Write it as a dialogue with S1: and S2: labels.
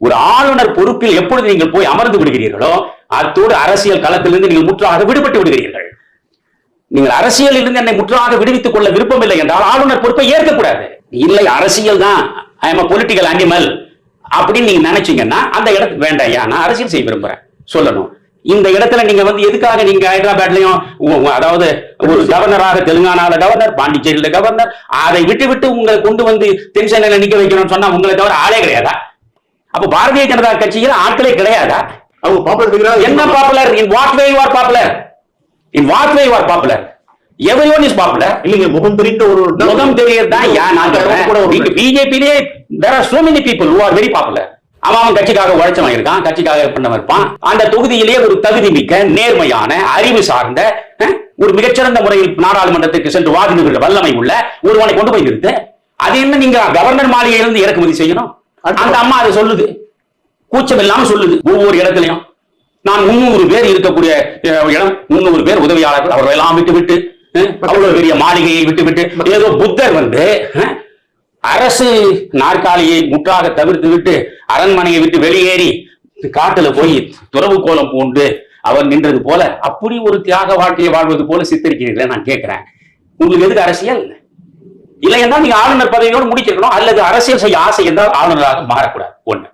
S1: ஒரு ஆளுநர் பொறுப்பில் எப்பொழுது நீங்கள் போய் அமர்ந்து விடுகிறீர்களோ அத்தோடு அரசியல் களத்திலிருந்து நீங்கள் முற்றாக விடுபட்டு விடுகிறீர்கள். நீங்கள் அரசியலில் இருந்து என்னை முற்றாக விடுவித்துக் கொள்ள விருப்பம் இல்லை என்றால் ஆளுநர் பொறுப்பை ஏற்கக்கூடாது. இல்லை அரசியல் தான், ஐ எம் பொலிட்டிக்கல் அனிமல் அப்படின்னு நீங்க நினைச்சீங்கன்னா அந்த இடத்துக்கு வேண்டாம். நான் அரசியல் செய்ய விரும்புறேன் சொல்லணும். இந்த இடத்துல நீங்க எதுக்காக நீங்க ஹைதராபாத்லயும் அதாவது ஒரு கவர்னராக தெலுங்கானால கவர்னர், பாண்டிச்சேரியில கவர்னர், அதை விட்டு விட்டு உங்களை கொண்டு வந்து தென்சென்னையில நிக்க வைக்கணும்னு சொன்னா உங்களை தவிர ஆளே கிடையாதா? அப்ப பாரதிய ஜனதா கட்சியில் ஆட்களே கிடையாதா?
S2: அவங்க பாப்புலர்
S1: என்ன popular? In what way you are popular? In what way you are popular? Everyone is popular.
S2: இல்லைங்க, முகம் தெரிந்த ஒரு
S1: முகம் தெரியறதுதான் நான் சொல்றேன். பிஜேபியிலே there are so many people who are very popular. அவன் கட்சிக்காக உழைச்சவன் இருக்கான், கட்சிக்காக பண்ணவன் இருப்பான். அந்த தொகுதியிலேயே ஒரு தகுதி மிக்க, நேர்மையான, அறிவு சார்ந்த, ஒரு மிகச்சிறந்த முறையில் நாடாளுமன்றத்திற்கு சென்று வாதிடுகிற வல்லமை உள்ள ஒருவனை கொண்டு போய் நிறுத்த, அது என்ன நீங்க கவர்னர் மாளிகையிலிருந்து இறக்குமதி செய்யணும்? அந்த அம்மா அதை சொல்லுது, கூச்சம் இல்லாம சொல்லுது. ஒவ்வொரு இடத்துலயும் நான் 300 பேர் இருக்கக்கூடிய இடம், 300 பேர் உதவியாளர்கள், அவர்கள் எல்லாம் விட்டு அவ்வளவு பெரிய மாளிகையை விட்டு ஏதோ புத்தர் அரசு நாற்காலியை முற்றாக தவிர்த்து விட்டு அரண்மனையை விட்டு வெளியேறி காட்டுல போய் துறவு கோலம் பூண்டு அவர் நின்றது போல அப்படி ஒரு தியாக வாழ்க்கையை வாழ்வது போல சித்தரிக்கிறீர்களே. நான் கேட்கிறேன், உங்களுக்கு எதுக்கு அரசியல்? இல்லை என்றால் நீங்க ஆளுநர் பதவியோடு முடிச்சிருக்கணும், அல்லது அரசியல் செய்ய ஆசை என்றால் ஆளுநராக மாறக்கூடாது. ஒண்ணு.